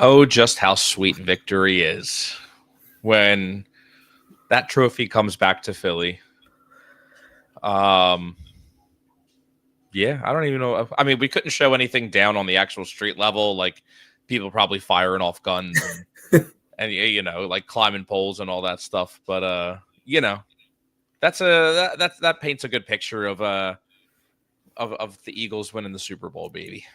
Oh, just how sweet victory is when that trophy comes back to Philly. Um, yeah, I don't even know. I mean, we couldn't show anything down on the actual street level, like people probably firing off guns and like climbing poles and all that stuff. But that paints a good picture of the Eagles winning the Super Bowl, baby.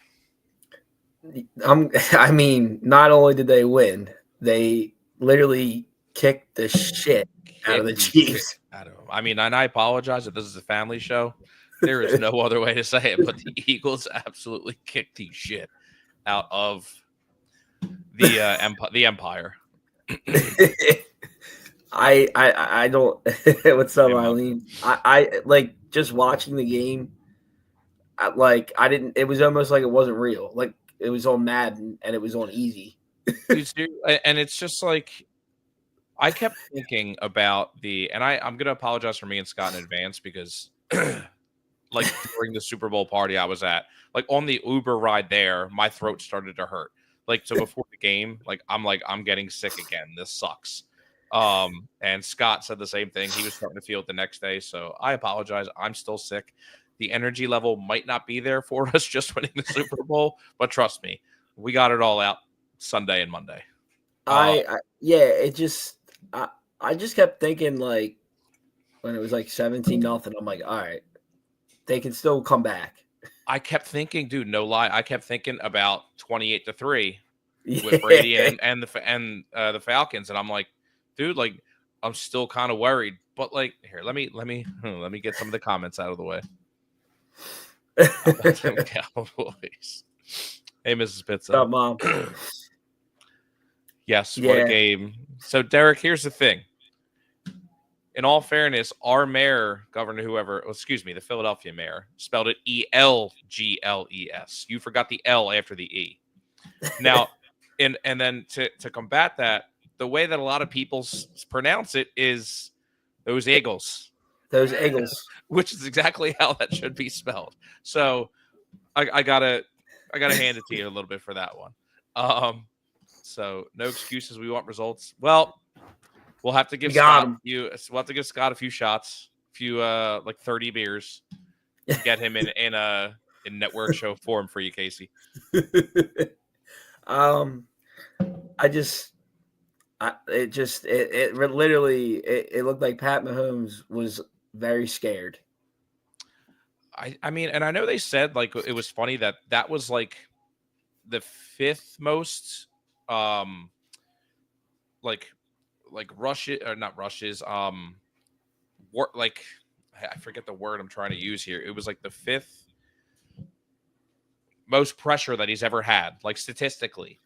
I mean, not only did they win, they literally kicked the shit out of Kick the the shit Chiefs. out of them. I mean, and I apologize if this is a family show. There is no other way to say it, but the Eagles absolutely kicked the shit out of the Empire. I don't. What's up, Hey, Mom. Eileen? I like just watching the game. I didn't. It was almost like it wasn't real. Like it was on Madden and it was on easy. And it's just like I kept thinking about and I'm gonna apologize for me and Scott in advance because like during the Super Bowl party I was at, like on the Uber ride there, my throat started to hurt. Like so before the game, I'm getting sick again. This sucks. And Scott said the same thing. He was starting to feel it the next day. So I apologize. I'm still sick. The energy level might not be there for us just winning the Super Bowl, but trust me, we got it all out Sunday and Monday. Yeah, I just kept thinking like when it was like 17-0, I'm like, all right, they can still come back. I kept thinking, dude, no lie, I kept thinking about 28-3 Yeah. with Brady and the Falcons, and I'm like, dude, like I'm still kind of worried, but like here, let me get some of the comments out of the way. About them Cowboys. Hey, Mrs. Pizza. Stop, Mom. Yes, what a game. So, Derek, here's the thing. In all fairness, our mayor, Governor the Philadelphia mayor, spelled it ELGLES. You forgot the L after the E. Now, and then to combat that, the way that a lot of people pronounce it is those Eagles. Those Eagles. Which is exactly how that should be spelled. So, I gotta hand it to you a little bit for that one. So no excuses. We want results. Well, we'll have to give Scott a few shots, a few like 30 beers, to get him in network show form for you, Casey. It literally looked like Pat Mahomes was very scared. I mean, and I know they said like it was funny that was like the fifth most like rushes or not rushes like I forget the word I'm trying to use here. It was like the fifth most pressure that he's ever had, like statistically,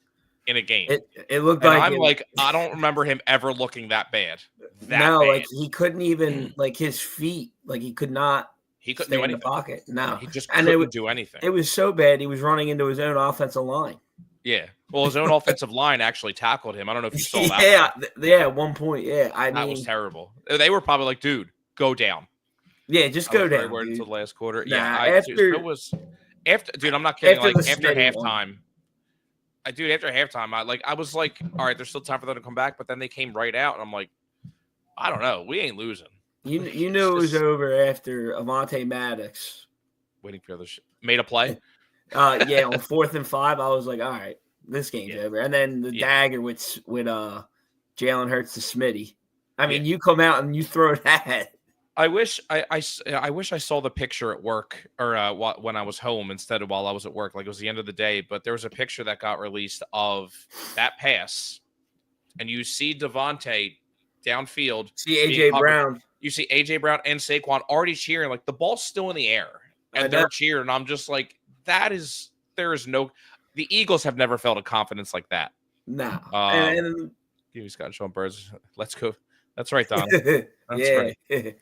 in a game. It looked and like I don't remember him ever looking that bad. Like he couldn't even like his feet, like he could not. He couldn't do anything in the pocket. No, he just couldn't do anything. It was so bad. He was running into his own offensive line. Yeah, well, his own offensive line actually tackled him. I don't know if you saw that. Yeah, at one point, yeah. That was terrible. They were probably like, "Dude, go down." Yeah, just go down. Until the last quarter. Nah, yeah, dude, I'm not kidding. After halftime, after halftime, I was like, all right, there's still time for them to come back, but then they came right out, and I'm like, I don't know, we ain't losing. You knew it was over after Avonte Maddox waiting for made a play. On 4th and 5, I was like, all right, this game's over. And then the dagger with Jalen Hurts to Smitty. I mean, you come out and you throw that. I wish I saw the picture at work or when I was home instead of while I was at work. Like it was the end of the day, but there was a picture that got released of that pass, and you see Devontae downfield. See AJ Brown. You see AJ Brown and Saquon already cheering. Like the ball's still in the air, and they're cheering. And I'm just like, the Eagles have never felt a confidence like that. No. He's got Sean Burns. Let's go. That's right, Don. That's right.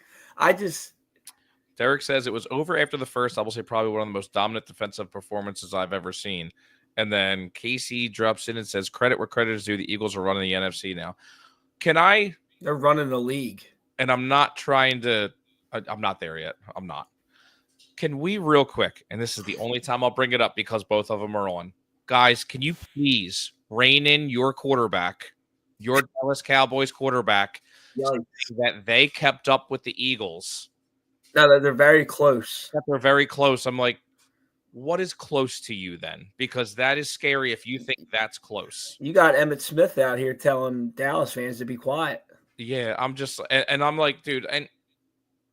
Derek says it was over after the first. I will say probably one of the most dominant defensive performances I've ever seen. And then Casey drops in and says, credit where credit is due. The Eagles are running the NFC now. They're running the league. And I'm not trying to – I'm not there yet. I'm not. Can we real quick – and this is the only time I'll bring it up because both of them are on. Guys, can you please rein in your quarterback, your Dallas Cowboys quarterback, Yikes. that they kept up with the Eagles. No, they're very close. That they're very close. I'm like, what is close to you then? Because that is scary if you think that's close. You got Emmitt Smith out here telling Dallas fans to be quiet. Yeah, I'm just, and I'm like, dude, and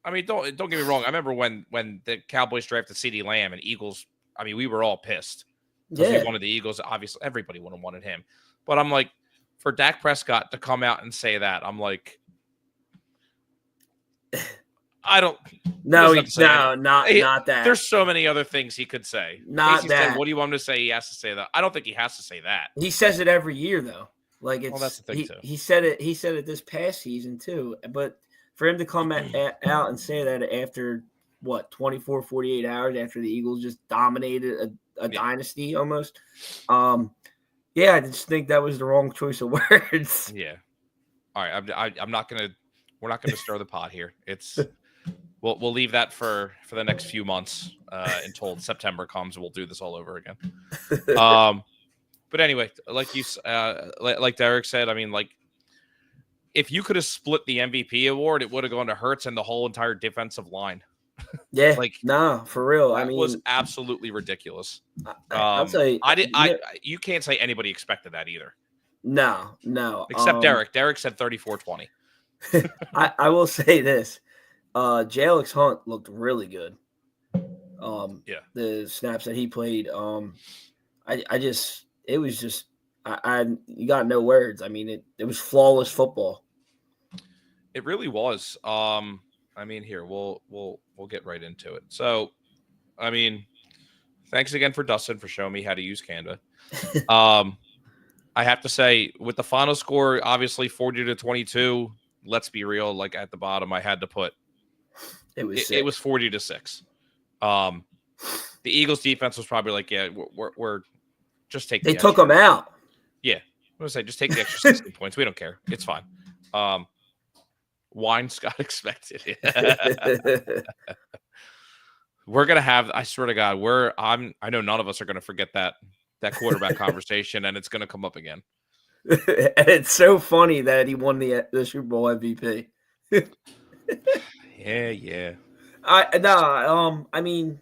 I mean, don't get me wrong. I remember when the Cowboys drafted CeeDee Lamb and Eagles. I mean, we were all pissed because we wanted the Eagles. Obviously, everybody would have wanted him. But I'm like, for Dak Prescott to come out and say that, I'm like, I don't. No, not that. There's so many other things he could say. Not Casey that. Said, what do you want him to say? He has to say that. I don't think he has to say that. He says it every year, though. Like it's. Well, that's the thing too. He said it. He said it this past season too. But for him to come out and say that after what 24, 48 hours after the Eagles just dominated a dynasty almost. Yeah, I just think that was the wrong choice of words. Yeah. All right. I'm not gonna. We're not gonna stir the pot here. It's. We'll leave that for the next few months until September comes. We'll do this all over again. But anyway, like Derek said, I mean, like if you could have split the MVP award, it would have gone to Hurts and the whole entire defensive line. Yeah, like for real. I mean, was absolutely ridiculous. I'll tell you, you can't say anybody expected that either. No, except Derek. Derek said 34-20. I will say this. Jalix Hunt looked really good. The snaps that he played, it was just you got no words. I mean, it was flawless football. It really was. I mean, here we'll get right into it. So, I mean, thanks again for Dustin for showing me how to use Canva. I have to say, with the final score, obviously 40-22. Let's be real. Like at the bottom, I had to put. It was 40-6. The Eagles defense was probably like, yeah, we're just take. They took them out. Yeah, I'm gonna say just take the extra 60 points. We don't care. It's fine. Wine Scott expected. We're gonna have. I swear to God, I know none of us are gonna forget that quarterback conversation, and it's gonna come up again. And it's so funny that he won the Super Bowl MVP. Yeah. I mean,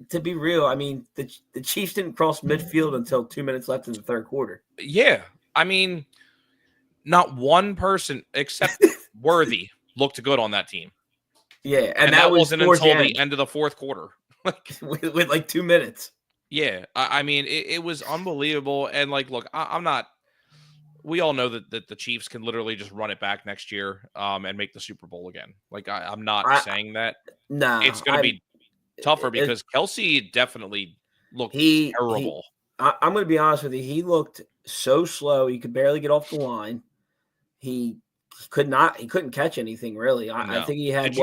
to be real, I mean, the Chiefs didn't cross midfield until 2 minutes left in the third quarter. Yeah, I mean, not one person except Worthy looked good on that team. Yeah, and that wasn't until the end of the fourth quarter, with like 2 minutes. Yeah, I mean, it was unbelievable. And like, look, I'm not. We all know that the Chiefs can literally just run it back next year and make the Super Bowl again. Like, I'm not saying that. No, it's going to be tougher because Kelce definitely looked terrible. I'm going to be honest with you. He looked so slow. He could barely get off the line. He couldn't catch anything really. I think he had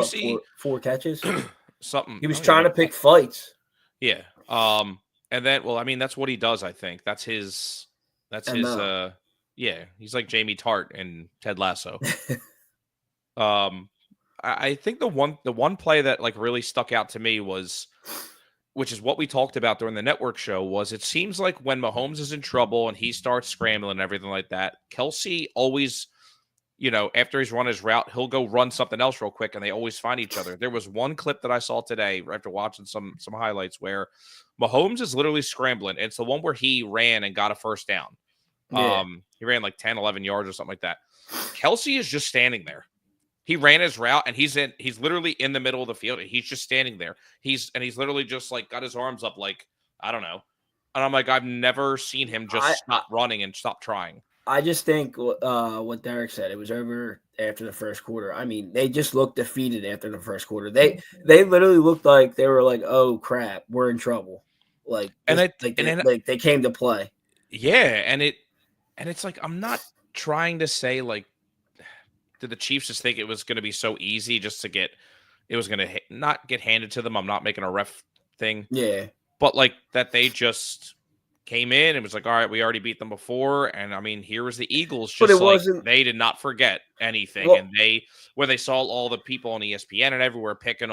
four catches. Something. He was trying to pick fights. Yeah. And then, well, I mean, that's what he does. I think that's his. Yeah, he's like Jamie Tart and Ted Lasso. I think the one play that like really stuck out to me was, which is what we talked about during the network show, was it seems like when Mahomes is in trouble and he starts scrambling and everything like that, Kelce always, after he's run his route, he'll go run something else real quick and they always find each other. There was one clip that I saw today after watching some highlights where Mahomes is literally scrambling. It's the one where he ran and got a first down. Yeah. He ran like 10, 11 yards or something like that. Kelce is just standing there. He ran his route and he's literally in the middle of the field and he's just standing there. He's literally just like got his arms up like, I don't know. And I'm like, I've never seen him just stop running and stop trying. I just think what Derek said, it was over after the first quarter. I mean, they just looked defeated after the first quarter. They literally looked like they were like, oh crap, we're in trouble. Like, they came to play. Yeah, and it's like, I'm not trying to say like, did the Chiefs just think it was going to be so easy just to it was going to not get handed to them? I'm not making a ref thing. Yeah. But like that they just came in and was like, all right, we already beat them before. And I mean, here was the Eagles. Just they did not forget anything. Well, and when they saw all the people on ESPN and everywhere picking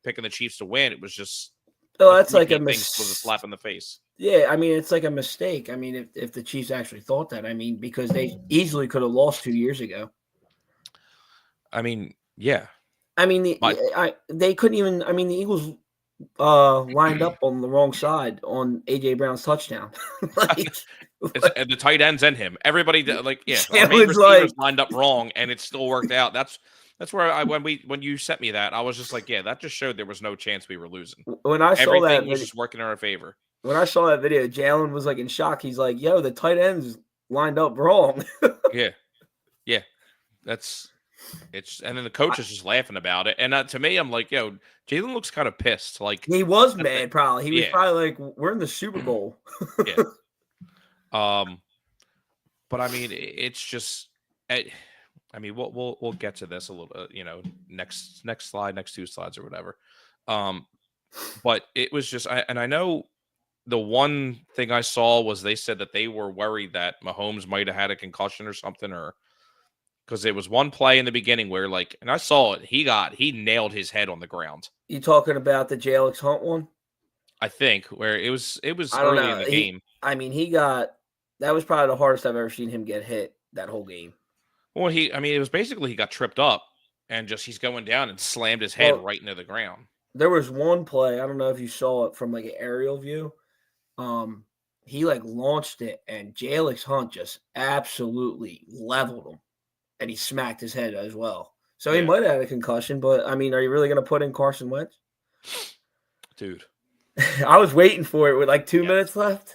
the Chiefs to win, it was just. Oh, That's that's what like a he thinks was a mis. slap in the face. Yeah, I mean, it's like a mistake. I mean, if the Chiefs actually thought that, I mean, because they easily could have lost 2 years ago. I mean, yeah, I mean, but they couldn't even. I mean, the Eagles lined up on the wrong side on AJ Brown's touchdown. like, it's and the tight ends and him. Everybody like, yeah, our it main was receivers like lined up wrong, and it still worked out. That's where when you sent me that, I was just like, yeah, that just showed there was no chance we were losing. when I saw that Everything was video, just working in our favor. when I saw that video, Jalen was like in shock. He's like, "Yo, the tight ends lined up wrong." Yeah, yeah, that's it's, and then the I, coach is just laughing about it. And to me, I'm like, yo, Jalen looks kind of pissed. Like, he was at the, mad. Probably he was yeah, probably like, "We're in the Super Bowl." yeah. Um, but I mean, it's just, I mean, we'll get to this a little, next slide, next two slides or whatever. Um, but it was just, I know the one thing I saw was they said that they were worried that Mahomes might have had a concussion or something, or because there was one play in the beginning where, like, and I saw it, he nailed his head on the ground. You talking about the Jalen Hunt one? I think where it was I don't early in know. the game. I mean, he got that was probably the hardest I've ever seen him get hit that whole game. Well, I mean, it was basically he got tripped up and just he's going down and slammed his head Well, right into the ground. there was one play. I don't know if you saw it from like an aerial view. Um, he like launched it, and Jalen Hunt just absolutely leveled him, and he smacked his head as well. So he Yeah, might have had a concussion, but I mean, are you really going to put in Carson Wentz? dude. I was waiting for it with like 2 minutes Yes. left.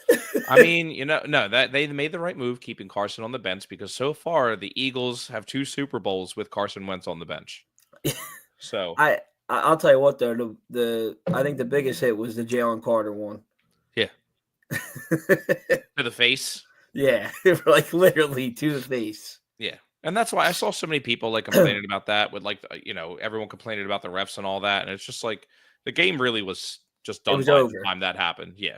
I mean, no, that they made the right move keeping Carson on the bench because so far the Eagles have 2 Super Bowls with Carson Wentz on the bench. So I'll tell you what though, the I think the biggest hit was the Jalen Carter one. yeah, to the face. Yeah, like literally to the face. Yeah. And that's why I saw so many people like complaining about that with like everyone complaining about the refs and all that. And it's just like the game really was just It done was by the over. time that happened. Yeah.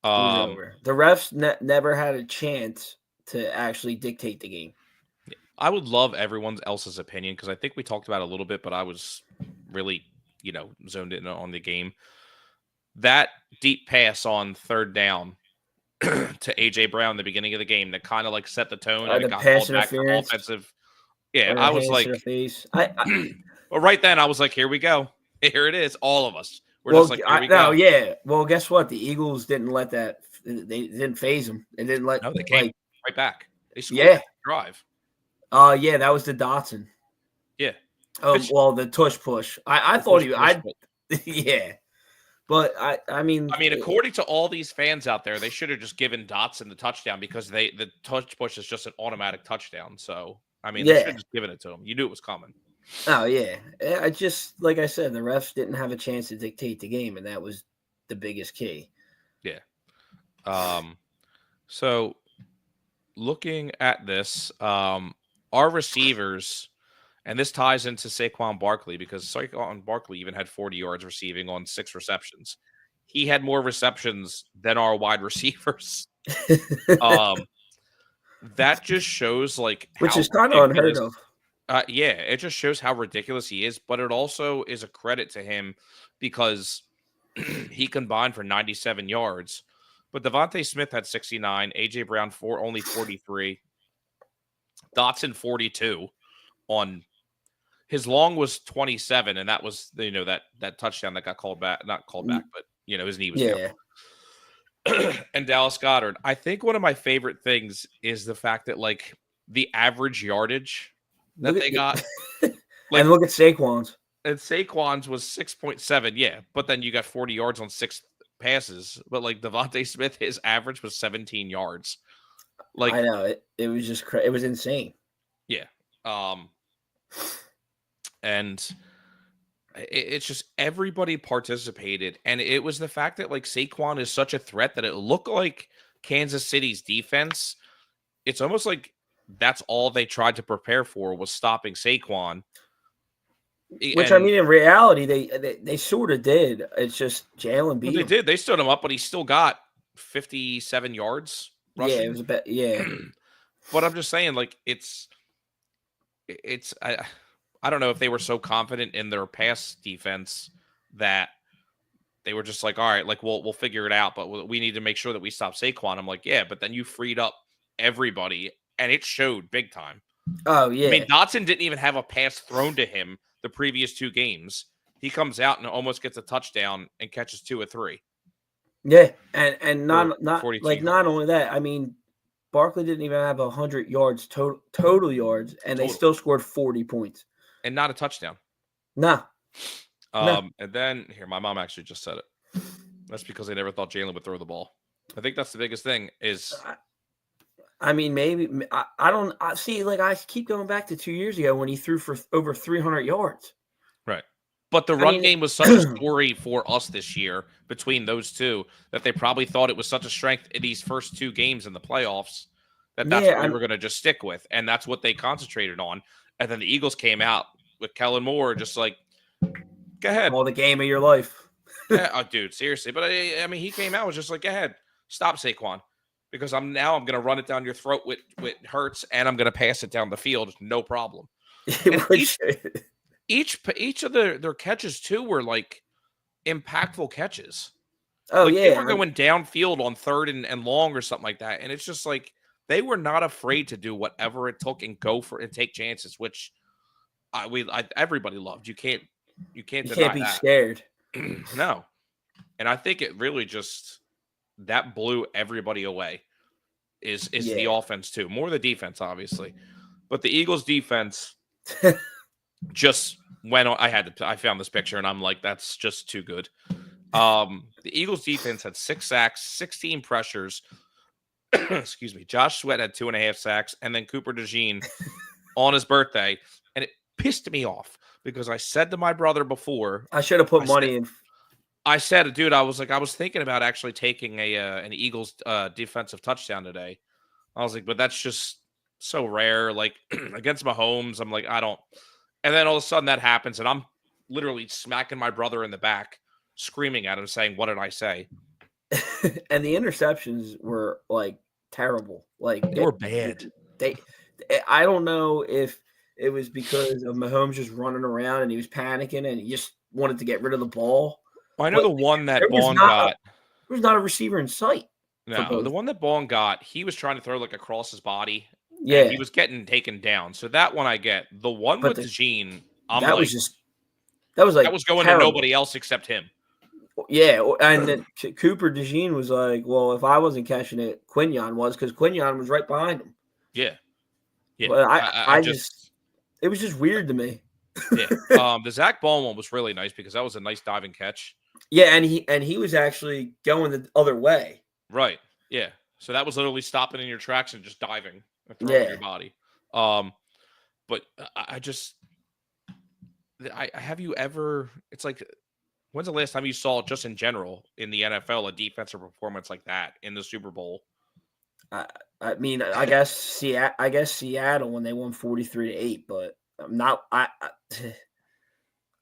It was Um over. The refs never had a chance to actually dictate the game. I would love everyone else's opinion because I think we talked about it a little bit, but I was really, zoned in on the game. That deep pass on third down to AJ Brown in the beginning of the game that kind of like set the tone and it The got pass called back to interference offensive. Yeah, and the I was hands to like, the face. well, right then I was like, here we go. Here it is. All of us. We're Well, just like, here we no, go. yeah. Well, guess what? The Eagles didn't let that. They didn't phase them. They didn't let No, they came like. right back. They scored Yeah. that drive. Yeah, that was the Dotson. Yeah. Well, the tush push. I thought he. Yeah, but I mean, according to all these fans out there, they should have just given Dotson the touchdown because the touch push is just an automatic touchdown. So I mean, they should yeah. have just given it to him. You knew it was coming. Oh yeah. I just like I said, the refs didn't have a chance to dictate the game, and that was the biggest key. Yeah. So looking at this, our receivers, and this ties into Saquon Barkley because Saquon Barkley even had 40 yards receiving on 6 receptions. He had more receptions than our wide receivers. That just shows like Which is kind of unheard of. Yeah, it just shows how ridiculous he is, but it also is a credit to him because he combined for 97 yards. But Devontae Smith had 69, AJ Brown only 43, Dotson 42 on his long was 27, and that was that touchdown that got called back, not called back, but his knee was down. And Dallas Goedert. I think one of my favorite things is the fact that like the average yardage that they got. And look at Saquon's. And Saquon's was 6.7, yeah. But then you got 40 yards on 6 passes. But like Devontae Smith, his average was 17 yards. Like I know it was just it was insane. Yeah. And it's just everybody participated, and it was the fact that like Saquon is such a threat that it looked like Kansas City's defense. It's almost like that's all they tried to prepare for was stopping Saquon. Which I mean, in reality, they sort of did. It's just Jalen beat him. They did. They stood him up, but he still got 57 yards rushing. Yeah, it was a bit. Yeah, but I'm just saying, like it's. I don't know if they were so confident in their pass defense that they were just like, all right, like we'll figure it out, but we need to make sure that we stop Saquon. I'm like, yeah, but then you freed up everybody, and it showed big time. Oh I yeah, mean, Dotson didn't even have a pass thrown to him the previous 2 games. He comes out and almost gets a touchdown and catches 2 or 3 yeah, and for not 42 like yards not only that. I mean, Barkley didn't even have 100 yards total yards, and they total, still scored 40 points. and not a touchdown. Nah, no. And then here, my mom actually just said it. That's because they never thought Jalen would throw the ball. I think that's the biggest thing is. I mean, maybe I don't see. Like I keep going back to 2 years ago when he threw for over 300 yards. Right. But the run game was such a story for us this year between those two that they probably thought it was such a strength in these first 2 games in the playoffs that's what we were going to just stick with. And that's what they concentrated on. And then the Eagles came out with Kellen Moore just like, go ahead. All the game of your life. Yeah, oh, dude, seriously. But I mean, he came out was just like, go ahead, stop Saquon. Because I'm going to run it down your throat with Hurts, and I'm going to pass it down the field, no problem. Each of their catches too were like impactful catches. Oh like, yeah, they were going downfield on 3rd and long or something like that, and it's just like they were not afraid to do whatever it took and go for it and take chances, which everybody loved. You can't be scared. No, and I think it really just. That blew everybody away is the offense too. More the defense, obviously. But the Eagles defense just went on. I found this picture and I'm like, that's just too good. The Eagles defense had 6 sacks, 16 pressures. Excuse me. Josh Sweat had 2.5 sacks, and then Cooper DeJean on his birthday. And it pissed me off because I said to my brother before, I should have put money in. I said, dude, I was thinking about actually taking an Eagles defensive touchdown today. I was like, but that's just so rare. Like against Mahomes, I'm like, I don't. And then all of a sudden that happens, and I'm literally smacking my brother in the back, screaming at him, saying, "What did I say?" And the interceptions were like terrible. Like they were bad. I don't know if it was because of Mahomes just running around and he was panicking and he just wanted to get rid of the ball. Well, I know the one that Bond got. There was not a receiver in sight. No, the one that Bond got, he was trying to throw like across his body. Yeah, he was getting taken down. So that one I get. The one with DeJean, that was going terrible. To nobody else except him. Yeah, and then Cooper DeJean was like, "Well, if I wasn't catching it, Quinyon was because Quinyon was right behind him." Yeah. But I just it was just weird to me. Yeah. The Zach Ball one was really nice because that was a nice diving catch. Yeah, and he was actually going the other way. Right. Yeah. So that was literally stopping in your tracks and just diving and throwing your body. But I have you ever? It's like, when's the last time you saw just in general in the NFL a defensive performance like that in the Super Bowl? I mean, I guess Seattle when they won 43-8, but I'm not. I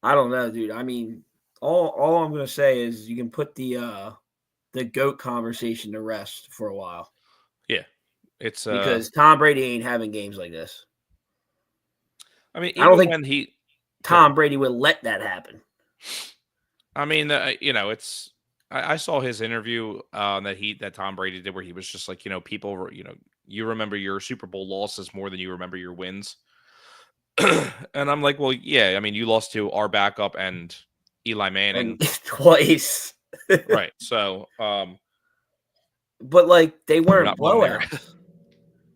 don't know, dude. I mean, all I'm gonna say is you can put the GOAT conversation to rest for a while. Yeah, it's because Tom Brady ain't having games like this. I mean, I don't think Tom Brady would let that happen. I mean, it's. I saw his interview that Tom Brady did where he was just like, people, you remember your Super Bowl losses more than you remember your wins. And I'm like, well, yeah, I mean, you lost to our backup and Eli Manning twice. Right. So, but like they weren't blowouts.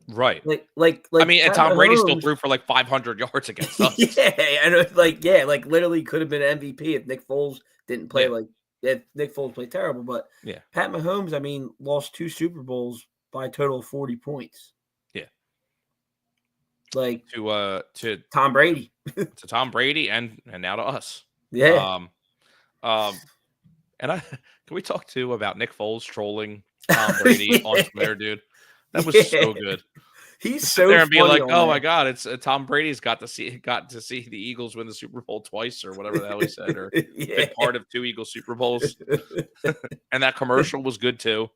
Right. Like I mean, and Tom Brady still threw for like 500 yards against us. Yeah, and it was like literally could have been MVP if Nick Foles didn't play if Nick Foles played terrible. But Pat Mahomes, I mean, lost 2 Super Bowls by a total of 40 points. Yeah. Like to Tom Brady. To Tom Brady and now to us. Yeah. And can we talk too about Nick Foles trolling Tom Brady on Twitter, dude? That was so good. He's so there and be like, oh my God, it's Tom Brady's got to see the Eagles win the Super Bowl twice or whatever the hell he said, or been part of 2 Eagles Super Bowls. And that commercial was good too.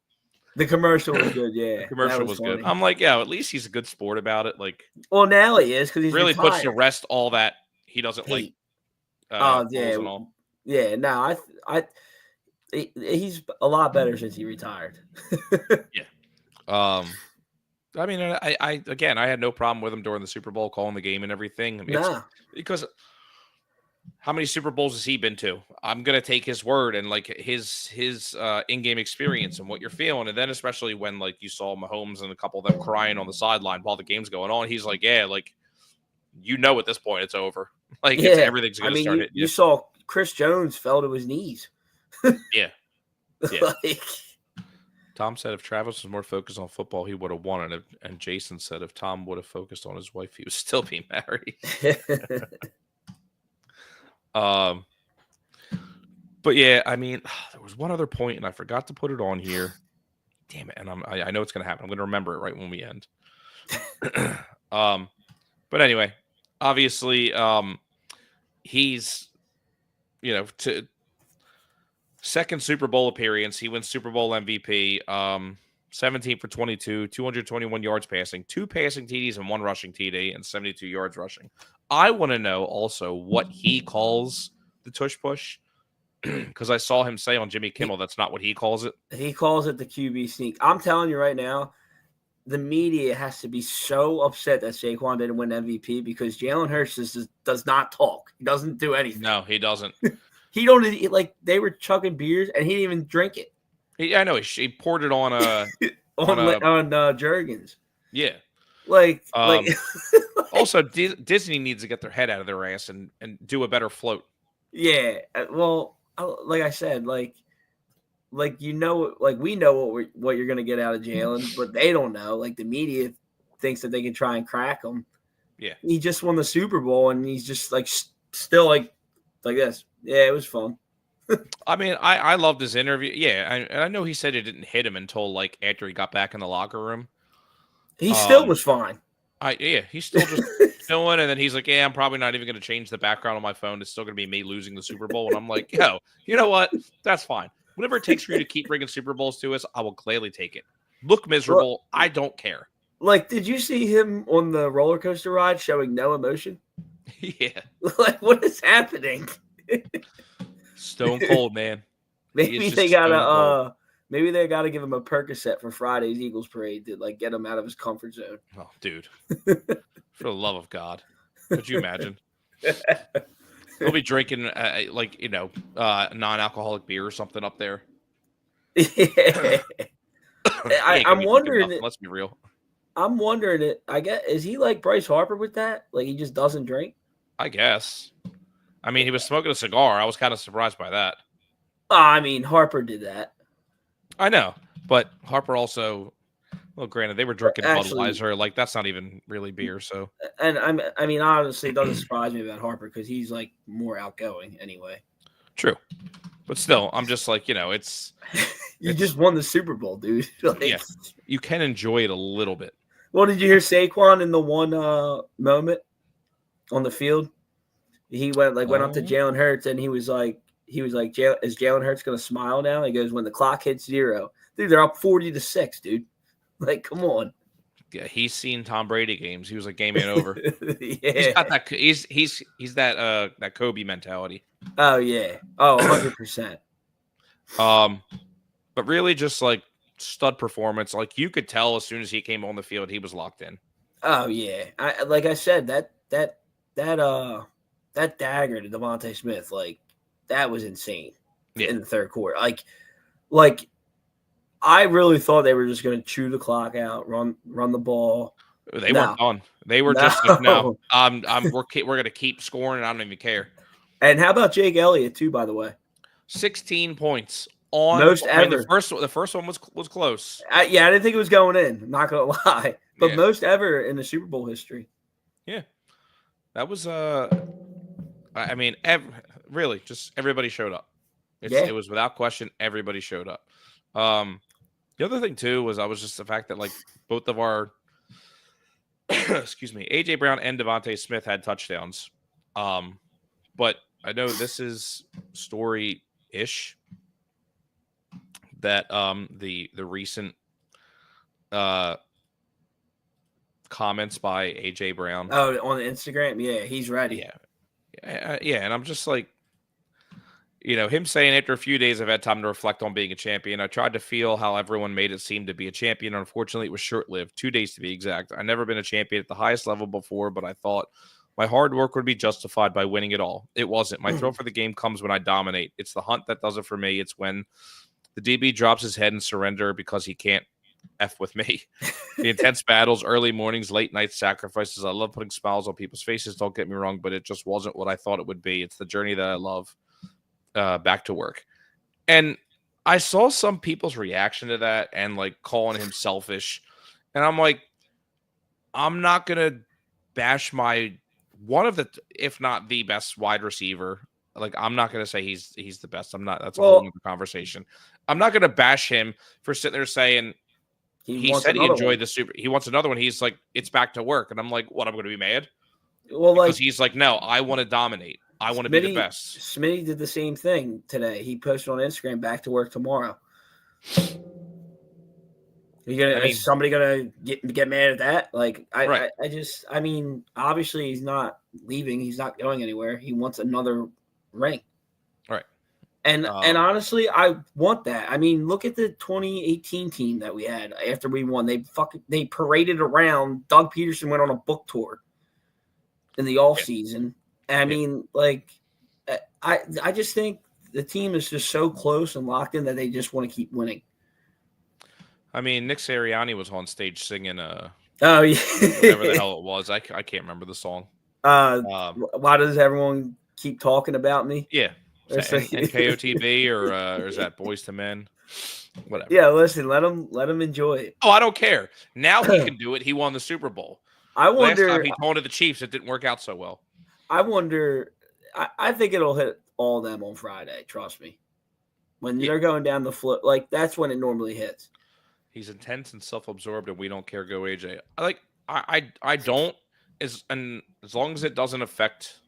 The commercial was good, yeah. The commercial was good. I'm like, at least he's a good sport about it. Like, well, now he is because he's really retired. puts to rest all that he doesn't like. Yeah. No, He's a lot better since he retired. Yeah. I mean, I again, I had no problem with him during the Super Bowl calling the game and everything. I mean, it's Nah, because how many Super Bowls has he been to? I'm gonna take his word and like his in-game experience and what you're feeling, and then especially when like you saw Mahomes and a couple of them crying on the sideline while the game's going on, he's like, yeah, like at this point it's over, like it's yeah. everything's I gonna mean, start hitting you you. saw Chris Jones fell to his knees. Yeah, yeah. Like, Tom said if Travis was more focused on football, he would have won it. And Jason said if Tom would have focused on his wife, he would still be married. Um, but yeah, I mean, there was one other point, and I forgot to put it on here. Damn it! And I know it's gonna happen. I'm gonna remember it right when we end. um, but anyway, obviously, he's to second Super Bowl appearance. He wins Super Bowl MVP. 17 for 22, 221 yards passing, 2 passing TDs and 1 rushing TD, and 72 yards rushing. I want to know also what he calls the tush push because I saw him say on Jimmy Kimmel that's not what he calls it. he calls it the QB sneak. I'm telling you right now, the media has to be so upset that Saquon didn't win MVP because Jalen Hurts does not talk. He doesn't do anything. No, he doesn't. He don't like they were chugging beers and he didn't even drink it. I know he poured it on on Jergens. Yeah. Like also Disney needs to get their head out of their ass and do a better float. Yeah, well, like I said, like like we know what you're gonna get out of Jalen, but they don't know. Like the media thinks that they can try and crack him. Yeah, he just won the Super Bowl, and he's just like still like this. Yeah, it was fun. I mean, I loved his interview. Yeah, I know he said it didn't hit him until like after he got back in the locker room. He still was fine. He's still just chilling, and then he's like, "Yeah, I'm probably not even going to change the background on my phone. It's still going to be me losing the Super Bowl." And I'm like, "Yo, you know what? That's fine. Whatever it takes for you to keep bringing Super Bowls to us, I will gladly take it. Look miserable. I don't care." Like, did you see him on the roller coaster ride showing no emotion? Yeah. Like, what is happening? Stone cold, man. Maybe they gotta give him a Percocet for Friday's Eagles parade to like get him out of his comfort zone. Oh, dude. For the love of God. Could you imagine? He'll be drinking non-alcoholic beer or something up there. Yeah. I'm wondering. Let's be real. I'm wondering it. I guess is he like Bryce Harper with that? Like he just doesn't drink? I guess. I mean, he was smoking a cigar. I was kind of surprised by that. I mean, Harper did that. I know, but Harper also. Well, granted, they were drinking Budweiser. Like that's not even really beer. So. And I mean, honestly, it doesn't surprise me about Harper because he's like more outgoing anyway. True, but still, I'm just like it's. You just won the Super Bowl, dude. Like, yeah, you can enjoy it a little bit. Well, did you hear Saquon in the one moment on the field? He went up to Jalen Hurts and he was like, is Jalen Hurts going to smile now? He goes, when the clock hits 0, dude, they're up 40-6, dude. Like, come on. Yeah, he's seen Tom Brady games. He was like, game ain't over. Yeah, he's got that. He's that Kobe mentality. Oh yeah. Oh, 100%. But really, just like stud performance. Like you could tell as soon as he came on the field, he was locked in. Oh yeah. Like I said, that dagger to Devontae Smith, like that was insane in the third quarter. Like I really thought they were just going to chew the clock out, run the ball. They weren't done. They were just like, no, we're going to keep scoring. And I don't even care. And how about Jake Elliott too? By the way, 16 points on most ever. The first one was close. I didn't think it was going in. I'm not going to lie, but most ever in the Super Bowl history. Yeah, that was I mean, really, just everybody showed up. It was without question, everybody showed up. The other thing too was the fact that like both of our excuse me, AJ Brown and Devontae Smith had touchdowns. But I know this is story-ish that the recent comments by AJ Brown. Oh, on Instagram, yeah, he's ready. Yeah, and I'm just like, him saying after a few days I've had time to reflect on being a champion. I tried to feel how everyone made it seem to be a champion. Unfortunately, it was short-lived, 2 days to be exact. I've never been a champion at the highest level before, but I thought my hard work would be justified by winning it all. It wasn't. My thrill for the game comes when I dominate. It's the hunt that does it for me. It's when the DB drops his head and surrender because he can't F with me. The intense battles, early mornings, late night sacrifices. I love putting smiles on people's faces. Don't get me wrong, but it just wasn't what I thought it would be. It's the journey that I love. Back to work. And I saw some people's reaction to that and like calling him selfish. And I'm like, I'm not going to bash one of the, if not the best wide receiver. Like, I'm not going to say he's the best. I'm not. That's a whole other conversation. I'm not going to bash him for sitting there saying he said he enjoyed the Super. He wants another one. He's like, it's back to work. And I'm like, what? I'm going to be mad? Well, because he's like, no, I want to dominate. I want to be the best. Smitty did the same thing today. He posted on Instagram, back to work tomorrow. Is somebody gonna get mad at that? Like, I mean, obviously he's not leaving. He's not going anywhere. He wants another ring. Right. And honestly, I want that. I mean, look at the 2018 team that we had after we won. They paraded around. Doug Peterson went on a book tour in the off season. I mean, like, I just think the team is just so close and locked in that they just want to keep winning. I mean, Nick Sirianni was on stage singing oh yeah, whatever the hell it was. I can't remember the song. Why does everyone keep talking about me? Yeah, NKOTB or is that Boys to Men? Whatever. Yeah, listen, let him enjoy it. Oh, I don't care. Now he can do it. He won the Super Bowl. I wonder. Last time he told to the Chiefs, it didn't work out so well. I wonder. I think it'll hit all of them on Friday. Trust me. When they're going down the floor, like that's when it normally hits. He's intense and self-absorbed, and we don't care. Go AJ. I don't as long as it doesn't affect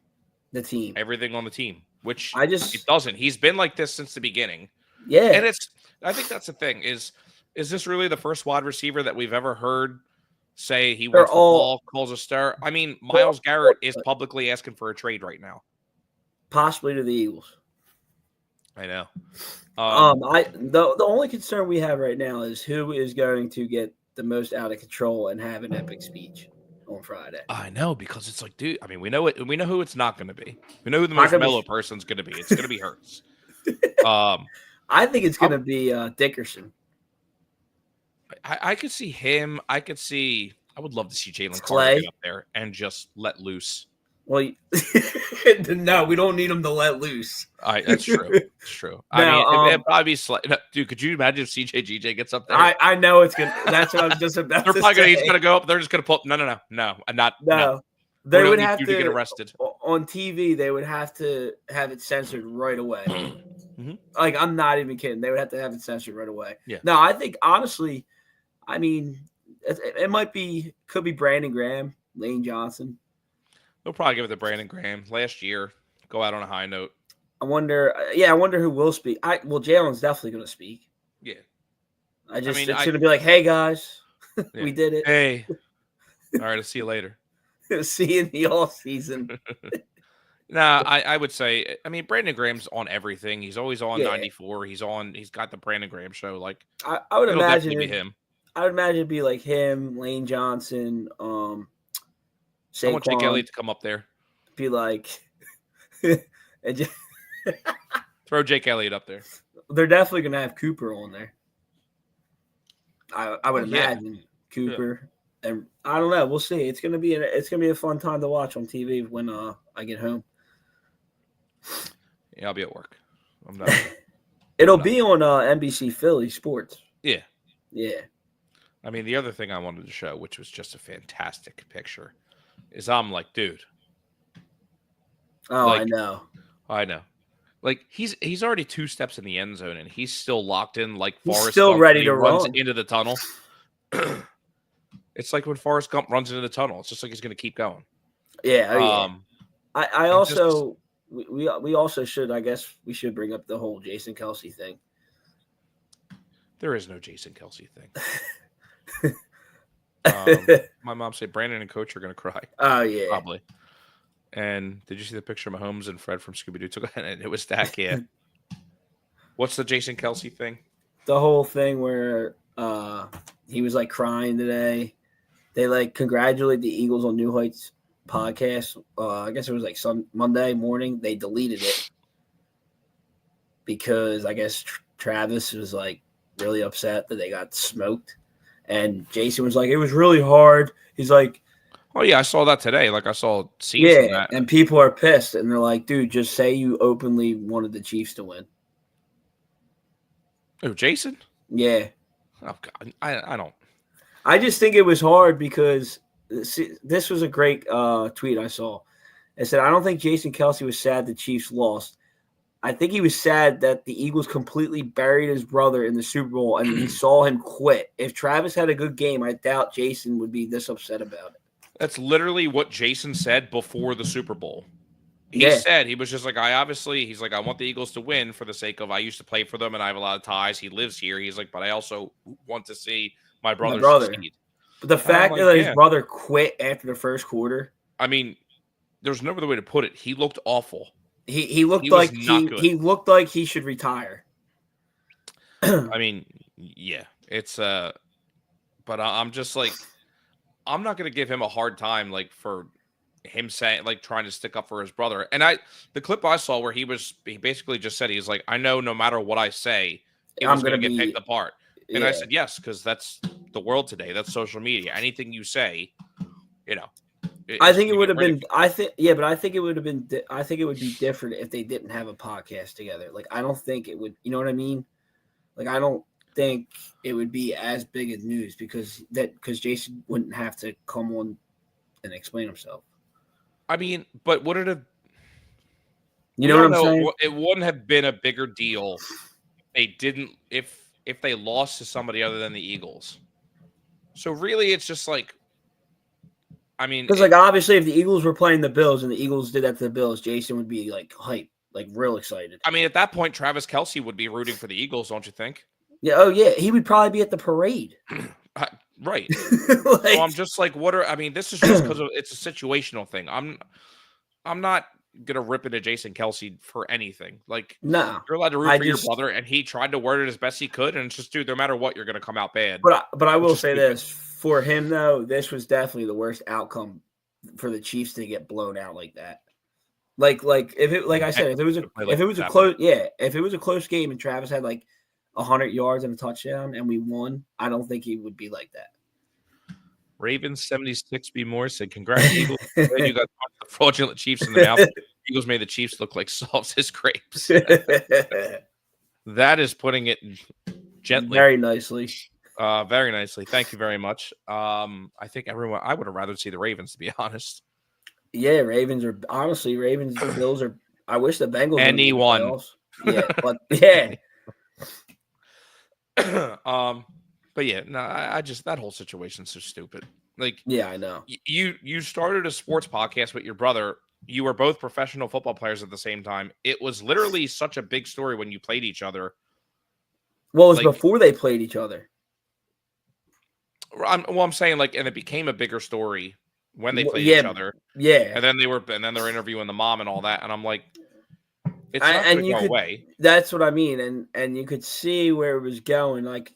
the team, everything on the team, which it doesn't. He's been like this since the beginning. Yeah, and I think that's the thing. Is this really the first wide receiver that we've ever heard say he wants the ball, calls a star? I mean, Myles Garrett is publicly asking for a trade right now. Possibly to the Eagles. I know. The only concern we have right now is who is going to get the most out of control and have an epic speech on Friday. I know, because it's like, dude. I mean, we know it. We know who it's not going to be. We know who the most mellow person's going to be. It's going to be Hurts. I think it's going to be Dickerson. I could see him. I would love to see Jalen Carter get up there and just let loose. Well, no, we don't need him to let loose. That's true. It's true. It'd probably be dude. Could you imagine if CJGJ gets up there? I know it's gonna. That's what I was just about. He's gonna go up. They're just gonna pull. No. No. They would have to get arrested on TV. They would have to have it censored right away. Mm-hmm. Like, I'm not even kidding. They would have to have it censored right away. Yeah. No, I think honestly, I mean, it could be Brandon Graham, Lane Johnson. They'll probably give it to Brandon Graham. Last year, go out on a high note. I wonder who will speak. Jalen's definitely going to speak. Yeah. It's going to be like, hey, guys, we did it. Hey. All right, I'll see you later. See you in the off season. I would say, Brandon Graham's on everything. He's always on 94. He's got the Brandon Graham show. Like, I would imagine it'll be him. I would imagine it'd be like him, Lane Johnson, I want Jake Elliott to come up there. Be like, throw Jake Elliott up there. They're definitely gonna have Cooper on there. I would imagine Cooper, and I don't know. We'll see. It's gonna be a fun time to watch on TV when I get home. Yeah, I'll be at work. I'm not. It'll be on NBC Philly Sports. Yeah. Yeah. The other thing I wanted to show, which was just a fantastic picture, is I'm like, dude. Oh, I know. Like, he's already 2 steps in the end zone, and he's still locked in like Forrest still Gump ready to runs run into the tunnel. It's like when Forrest Gump runs into the tunnel. It's just like he's going to keep going. Yeah. I also we also should, I guess we should bring up the whole Jason Kelce thing. There is no Jason Kelce thing. My mom said Brandon and Coach are going to cry. Oh, yeah. Probably. And did you see the picture of Mahomes and Fred from Scooby-Doo took? And it was Dak, yeah. What's the Jason Kelsey thing? The whole thing where he was like crying today. They like congratulate the Eagles on New Heights podcast. I guess it was like some Monday morning. They deleted it because I guess Travis was like really upset that they got smoked. And Jason was like, it was really hard. He's like, Oh yeah, I saw that today. Like I saw scenes yeah, from that. and people are pissed, and they're like, dude, just say you openly wanted the Chiefs to win. Oh, Jason? Yeah. Oh God, I don't. I just think it was hard because this was a great tweet I saw. It said, I don't think Jason Kelsey was sad the Chiefs lost. I think he was sad that the Eagles completely buried his brother in the Super Bowl and he saw him quit. If Travis had a good game, I doubt Jason would be this upset about it. That's literally what Jason said before the Super Bowl. He Yeah. said, he was just like, he's like, I want the Eagles to win for the sake of, I used to play for them and I have a lot of ties. He lives here. He's like, but I also want to see my brother succeed. But the fact that his brother quit after the first quarter. I mean, there's no other way to put it. He looked awful. He looked like he looked like he should retire. I mean, yeah, it's but I'm just like, I'm not going to give him a hard time like for him saying like trying to stick up for his brother. And the clip I saw where he basically just said, he's like, I know no matter what I say, it was going to get picked apart. And I said, yes, because that's the world today. That's social media. Anything you say, you know. I think it would have been. I think it would have been. I think it would be different if they didn't have a podcast together. Like, I don't think it would. You know what I mean? Like, I don't think it would be as big as news because Jason wouldn't have to come on and explain himself. I mean, but would it have? You know what I'm saying? It wouldn't have been a bigger deal if they lost to somebody other than the Eagles. So really, it's just like. I mean, because like obviously, if the Eagles were playing the Bills and the Eagles did that to the Bills, Jason would be like hype, like real excited. I mean, at that point, Travis Kelsey would be rooting for the Eagles, don't you think? Yeah. Oh yeah, he would probably be at the parade. Right. So I'm just like, this is just because it's a situational thing. I'm not gonna rip into Jason Kelsey for anything. Like, no, you're allowed to root for your brother, and he tried to word it as best he could, and it's just, dude, no matter what, you're gonna come out bad. But I will say this. For him, though, this was definitely the worst outcome for the Chiefs to get blown out like that. Like if it, like I said, if it was a close game and Travis had like 100 yards and a touchdown and we won, I don't think he would be like that. Ravens 76 B Moore said, "Congrats, Eagles! You got the fraudulent Chiefs in the mouth. Eagles made the Chiefs look like soft as grapes." That is putting it gently, very nicely. Very nicely. Thank you very much. I think I would have rather see the Ravens, to be honest. Yeah, Ravens, Bills are. I wish the Bengals. Anyone. Yeah, but yeah. But yeah, no, I just, that whole situation's so stupid. Like, yeah, I know. You started a sports podcast with your brother. You were both professional football players at the same time. It was literally such a big story when you played each other. Well, it was before they played each other. I'm saying, like, and it became a bigger story when they played each other. Yeah. And then they're interviewing the mom and all that. And I'm like, it's not going to go away. That's what I mean. And you could see where it was going. Like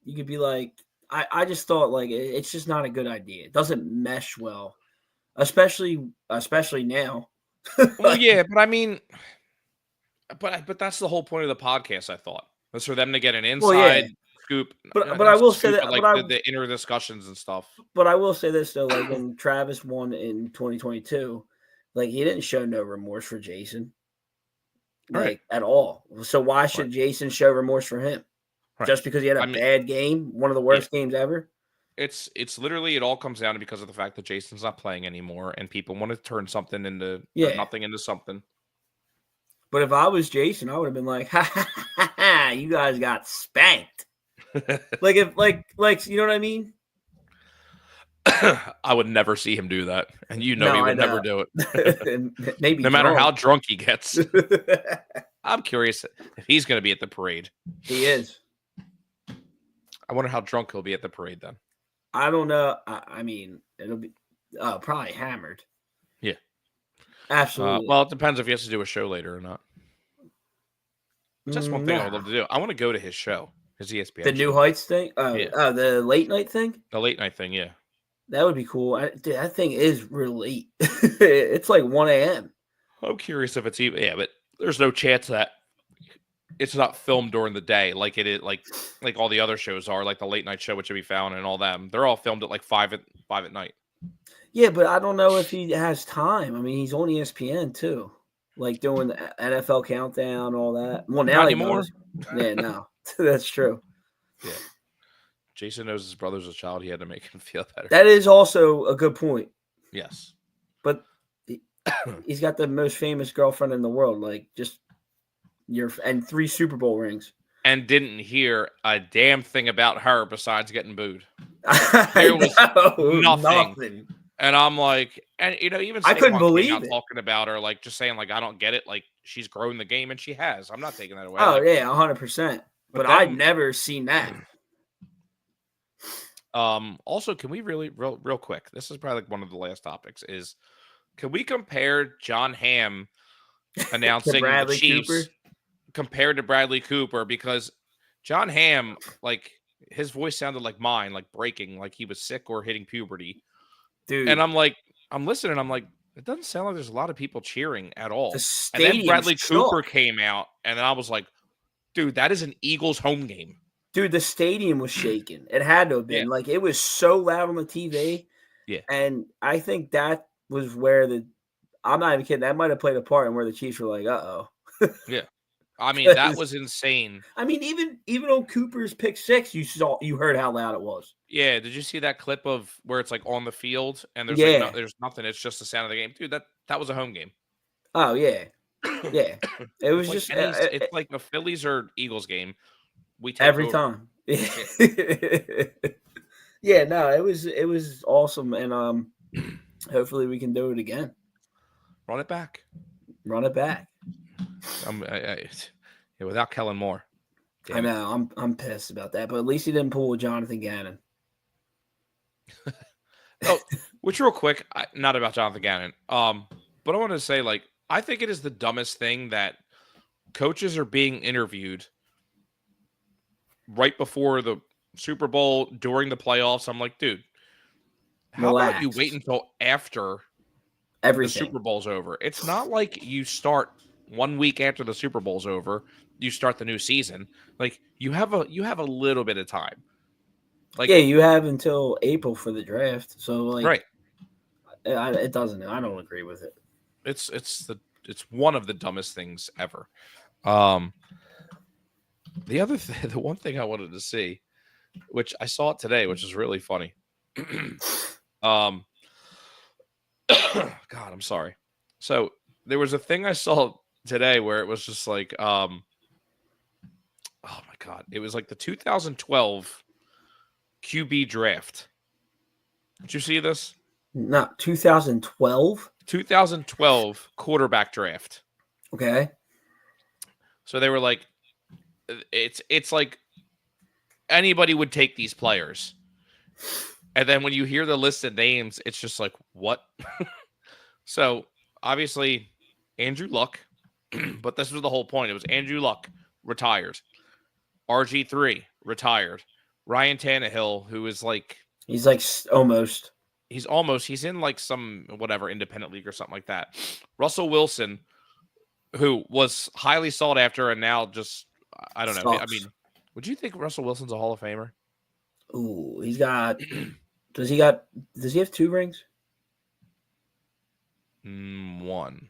you could be like, I just thought like it's just not a good idea. It doesn't mesh well, especially now. Well, yeah, but I mean, but that's the whole point of the podcast. I thought was for them to get an inside scoop. But I will say that, like the inner discussions and stuff. But I will say this though, like when Travis won in 2022, like he didn't show no remorse for Jason, like at all. So why should Jason show remorse for him? Right. Just because he had a bad game, one of the worst games ever? It's literally, it all comes down to because of the fact that Jason's not playing anymore and people want to turn something into nothing into something. But if I was Jason, I would have been like, ha, ha, ha, ha, you guys got spanked. like you know what I mean? I would never see him do that. And he would never do it. Maybe no matter how drunk he gets. I'm curious if he's going to be at the parade. He is. I wonder how drunk he'll be at the parade then. I don't know. I mean, it'll be probably hammered. Yeah. Absolutely. Well, it depends if he has to do a show later or not. That's one thing I would Nah. love to do. I want to go to his show, his ESPN The New show. Heights thing? Yeah. The late night thing? The late night thing, yeah. That would be cool. Dude, that thing is real late. It's like 1 a.m. I'm curious if it's even but there's no chance that it's not filmed during the day like it is like all the other shows are, like the late night show with Jimmy Fallon and all them. They're all filmed at like 5 at night. Yeah, but I don't know if he has time. I mean, he's on ESPN too, like doing the NFL countdown, all that. Well, now Not he anymore. does. Yeah, no, that's true. Yeah. Jason knows his brother's a child. He had to make him feel better. That is also a good point. Yes. But he's got the most famous girlfriend in the world, like just and 3 Super Bowl rings. And didn't hear a damn thing about her besides getting booed. There was nothing. And I'm like, and even I couldn't Saquon believe came out it. talking about her, like just saying, like, I don't get it. Like she's grown the game, and she has. I'm not taking that away. Oh like, yeah, 100%. But I'd never seen that. Also, can we really real quick? This is probably like one of the last topics. Is can we compare John Hamm announcing the Chiefs Cooper? compared to Bradley Cooper? Because John Hamm, like his voice sounded like mine, like breaking, like he was sick or hitting puberty. Dude. And I'm like, I'm listening. I'm like, it doesn't sound like there's a lot of people cheering at all. And then Bradley Cooper came out, and then I was like, dude, that is an Eagles home game. Dude, the stadium was shaking. It had to have been. Like, it was so loud on the TV. Yeah. And I think that was where I'm not even kidding. That might have played a part in where the Chiefs were like, uh-oh. Yeah. I mean, that was insane. I mean, even on Cooper's pick 6, you heard how loud it was. Yeah, did you see that clip of where it's like on the field and there's there's nothing? It's just the sound of the game, dude. That was a home game. Oh yeah, yeah. It was like just it's like a Phillies or Eagles game. We take every over. time. Yeah, no, it was awesome, and hopefully we can do it again. Run it back. Without Kellen Moore. I know. I'm pissed about that, but at least he didn't pull Jonathan Gannon. Oh, which real quick, not about Jonathan Gannon. But I want to say, like, I think it is the dumbest thing that coaches are being interviewed right before the Super Bowl, during the playoffs. I'm like, dude, how about you wait until after the Super Bowl's over? It's not like you start 1 week after the Super Bowl's over, you start the new season. Like you have a little bit of time. Like, yeah, you have until April for the draft. So like, right. It doesn't. I don't agree with it. It's one of the dumbest things ever. The other thing, the one thing I wanted to see, which I saw it today, which is really funny. God, I'm sorry. So there was a thing I saw today where it was just like, oh my God, it was like the 2012 QB draft. Did you see this? Not 2012. 2012 quarterback draft. Okay. So they were like, it's like anybody would take these players. And then when you hear the list of names, it's just like, what? So obviously Andrew Luck, but this was the whole point. It was Andrew Luck retired. RG3 retired. Ryan Tannehill, who is like, he's almost he's in like some whatever independent league or something like that. Russell Wilson, who was highly sought after and now just, I don't know. Sucks. I mean, would you think Russell Wilson's a Hall of Famer? Ooh, he's got. Does he have 2 rings? One.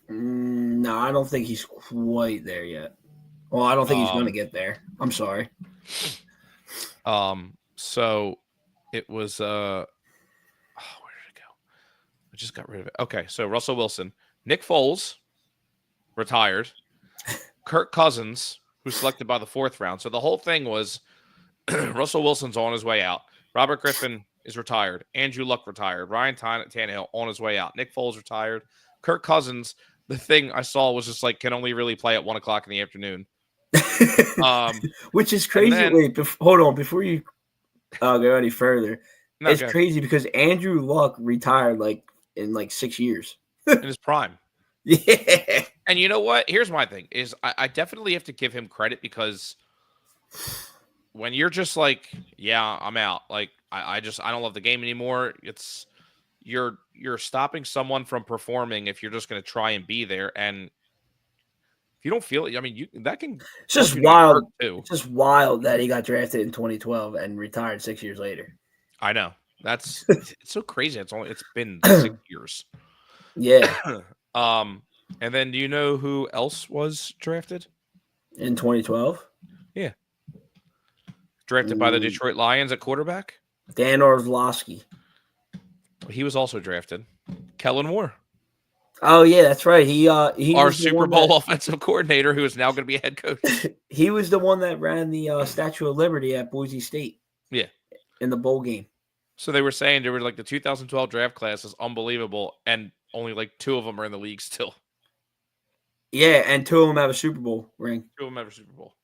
No, I don't think he's quite there yet. Well, I don't think he's going to get there. I'm sorry. So it was where did it go? I just got rid of it. Okay, so Russell Wilson, Nick Foles retired, Kirk Cousins, who's selected by the 4th round. So the whole thing was Russell Wilson's on his way out. Robert Griffin is retired. Andrew Luck retired. Ryan Tannehill on his way out. Nick Foles retired. Kirk Cousins, the thing I saw was just like, can only really play at 1:00 in the afternoon. Which is crazy. Then, wait, hold on. Before you go any further, it's crazy because Andrew Luck retired in 6 years. In his prime. Yeah. And you know what? Here's my thing: is I definitely have to give him credit because when you're just like, yeah, I'm out. Like I don't love the game anymore. It's you're stopping someone from performing if you're just going to try and be there. And if you don't feel it, I mean, that can It's cause just you to get hurt wild. too. It's just wild that he got drafted in 2012 and retired 6 years later. I know it's so crazy. It's been 6 years. Yeah, um, and then do you know who else was drafted? in 2012, Yeah, drafted by the Detroit Lions at quarterback. Dan Orlovsky. He was also drafted. Kellen Moore. Oh yeah, that's right. He Our was the Super one Bowl offensive coordinator, who is now going to be a head coach. he was the one that ran the Statue of Liberty at Boise State. Yeah, in the bowl game. so they were saying they were like the 2012 draft class is unbelievable, and only like 2 of them are in the league still. Yeah, and 2 of them have a Super Bowl ring. 2 of them have a Super Bowl.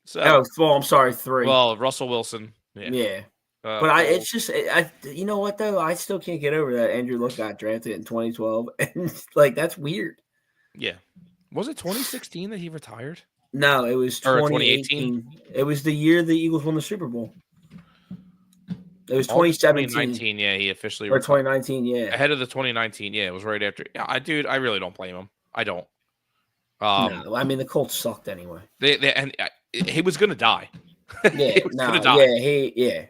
So, well, I'm sorry, 3. well, Russell Wilson. Yeah. But it's just, you know what though? I still can't get over that Andrew Luck got drafted in 2012, and like that's weird. Yeah, was it 2016 that he retired? No, it was 2018. It was the year the Eagles won the Super Bowl. It was 2017. 2019, yeah, he officially or retired. 2019, yeah. Ahead of the 2019, yeah, it was right after. Yeah, I really don't blame him. I don't. No, I mean the Colts sucked anyway. He was gonna die. Yeah, gonna die. Yeah.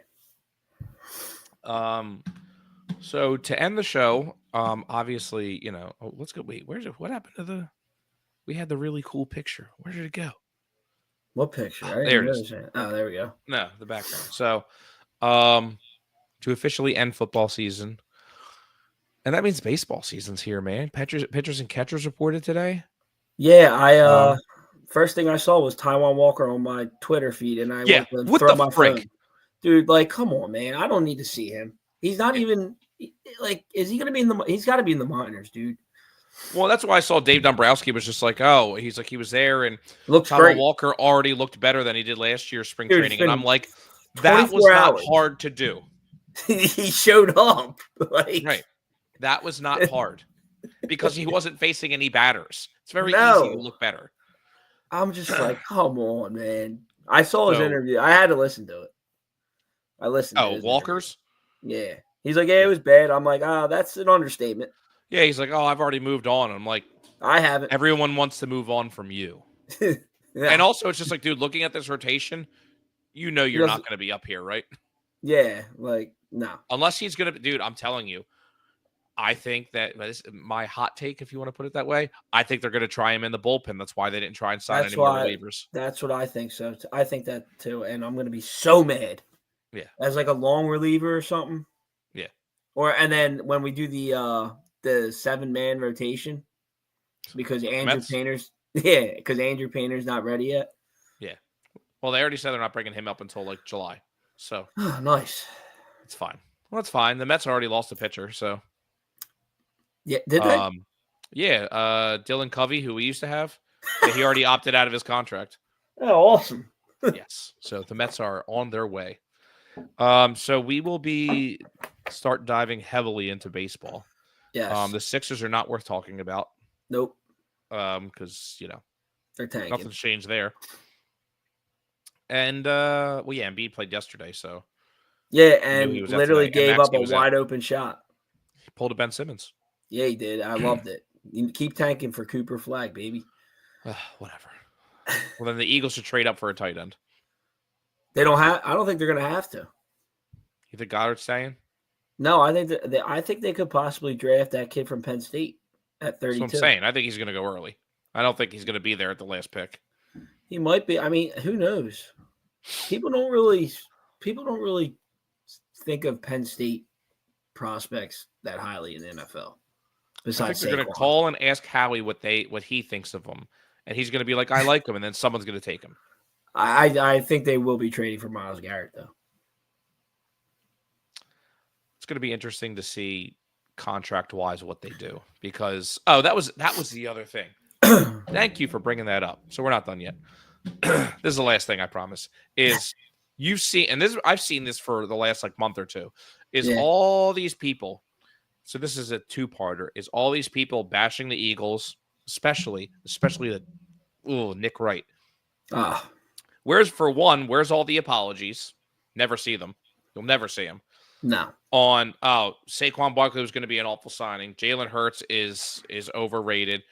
So to end the show, obviously, let's go. Wait, what happened to we had the really cool picture. Where did it go? What picture? There it is. Oh, there we go. No, the background. So, to officially end football season, and that means baseball season's here, man. Pitchers and catchers reported today. Yeah, first thing I saw was Taijuan Walker on my Twitter feed, and I went to what throw the my frick? phone. Dude, like, come on, man. I don't need to see him. He's not even like. Is he going to be in the? He's got to be in the minors, dude. Well, that's why I saw Dave Dombrowski was just like, oh, he's like he was there, and looks Taijuan great. Walker already looked better than he did last year's spring Dude, training, and I'm like, that was not hard to do. He showed up, right. That was not hard because he wasn't facing any batters. It's very easy to look better. I'm just like, come on, man. I saw his interview. I had to listen to it. I listened to Walker's? Interview. Yeah. He's like, yeah, it was bad. I'm like, that's an understatement. Yeah, he's like, I've already moved on. I'm like, I haven't. Everyone wants to move on from you. Yeah. And also, it's just like, dude, looking at this rotation, you're not going to be up here, right? Yeah, like, no. Unless he's going to, dude, I'm telling you, I think that my hot take, if you want to put it that way. I think they're going to try him in the bullpen. That's why they didn't try and sign any more relievers. That's what I think. So I think that too, and I'm going to be so mad. Yeah, as like a long reliever or something. Yeah, and then when we do the 7-man rotation, because Andrew Painter's not ready yet. Yeah, well, they already said they're not bringing him up until like July. So nice. It's fine. Well, it's fine. The Mets already lost a pitcher, so. Yeah, did they? Yeah, Dylan Covey, who we used to have, he already opted out of his contract. Oh, awesome. Yes, so the Mets are on their way. So we will start diving heavily into baseball. Yes. The Sixers are not worth talking about. Nope. Because they're tanking. Nothing's changed there. And Embiid played yesterday, so. Yeah, and literally gave up a wide open shot. He pulled a Ben Simmons. Yeah, he did. I loved it. You keep tanking for Cooper Flag, baby. Whatever. Well, then the Eagles should trade up for a tight end. They don't have. I don't think they're going to have to. You think Goddard's staying? No, I think they could possibly draft that kid from Penn State at 32. That's what I'm saying. I think he's going to go early. I don't think he's going to be there at the last pick. He might be. I mean, who knows? People don't really think of Penn State prospects that highly in the NFL. Besides, I think they're going to call and ask Howie what he thinks of him, and he's going to be like, "I like him," and then someone's going to take him. I think they will be trading for Myles Garrett, though. It's going to be interesting to see contract-wise what they do, because that was the other thing. Thank you for bringing that up. So we're not done yet. This is the last thing, I promise. Is you've seen, and I've seen this for the last month or two, is all these people. So this is a two-parter. Is all these people bashing the Eagles especially the Nick Wright. Ah, Where's all the apologies? Never see them. You'll never see them. no. On Saquon Barkley was going to be an awful signing. Jalen Hurts is overrated.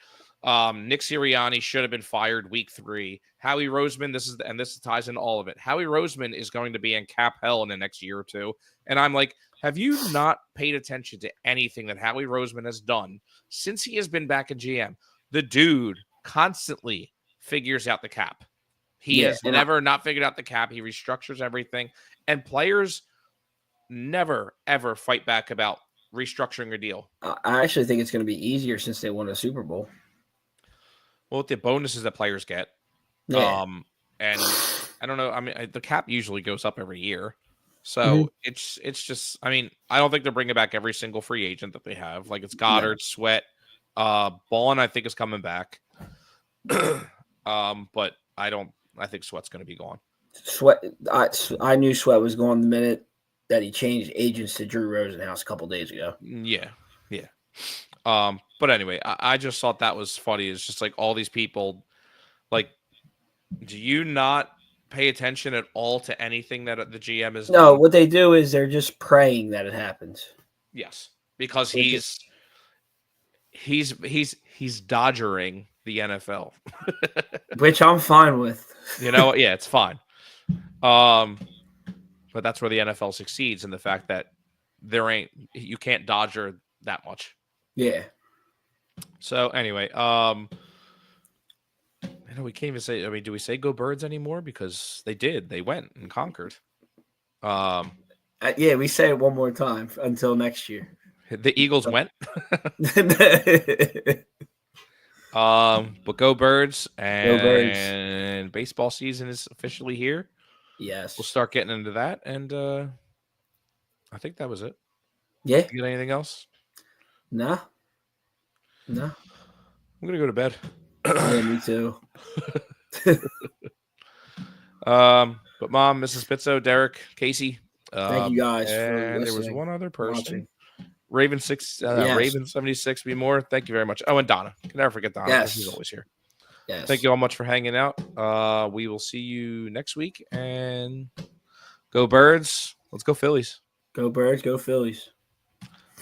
Nick Sirianni should have been fired week 3. Howie Roseman, this ties into all of it. Howie Roseman is going to be in cap hell in the next year or two. And I'm like, have you not paid attention to anything that Howie Roseman has done since he has been back in GM? The dude constantly figures out the cap. He has never not figured out the cap. He restructures everything. And players never, ever fight back about restructuring a deal. I actually think it's going to be easier since they won a Super Bowl. Well, with the bonuses that players get. Yeah. And I don't know. I mean, the cap usually goes up every year. So it's just, I mean, I don't think they're bringing back every single free agent that they have. Like it's Goddard, Sweat, Ballin, I think is coming back. But I think Sweat's going to be gone. Sweat. I knew Sweat was gone the minute that he changed agents to Drew Rosenhaus a couple days ago. Yeah. But anyway, I just thought that was funny. It's just like all these people, like, do you not pay attention at all to anything that the GM is? No, what they do is they're just praying that it happens. Yes, because he's dodgering the NFL, which I'm fine with. Yeah, it's fine. But that's where the NFL succeeds in the fact that you can't dodge her that much. Yeah. So anyway, I know we can't even say. I mean, do we say "Go Birds" anymore? Because they did. They went and conquered. Yeah, we say it one more time until next year. The Eagles went. But go Birds, and baseball season is officially here. Yes. We'll start getting into that, and I think that was it. Yeah. You got anything else? No. I'm gonna go to bed. Yeah, me too. But Mom, Mrs. Pizzo, Derek, Casey. Thank you guys. And there was one other person. Raven 76 be more. Thank you very much. Oh, and Donna. Can never forget Donna. Yes. She's always here. Yes. Thank you all much for hanging out. We will see you next week. And go Birds. Let's go Phillies. Go Birds. Go Phillies.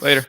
Later.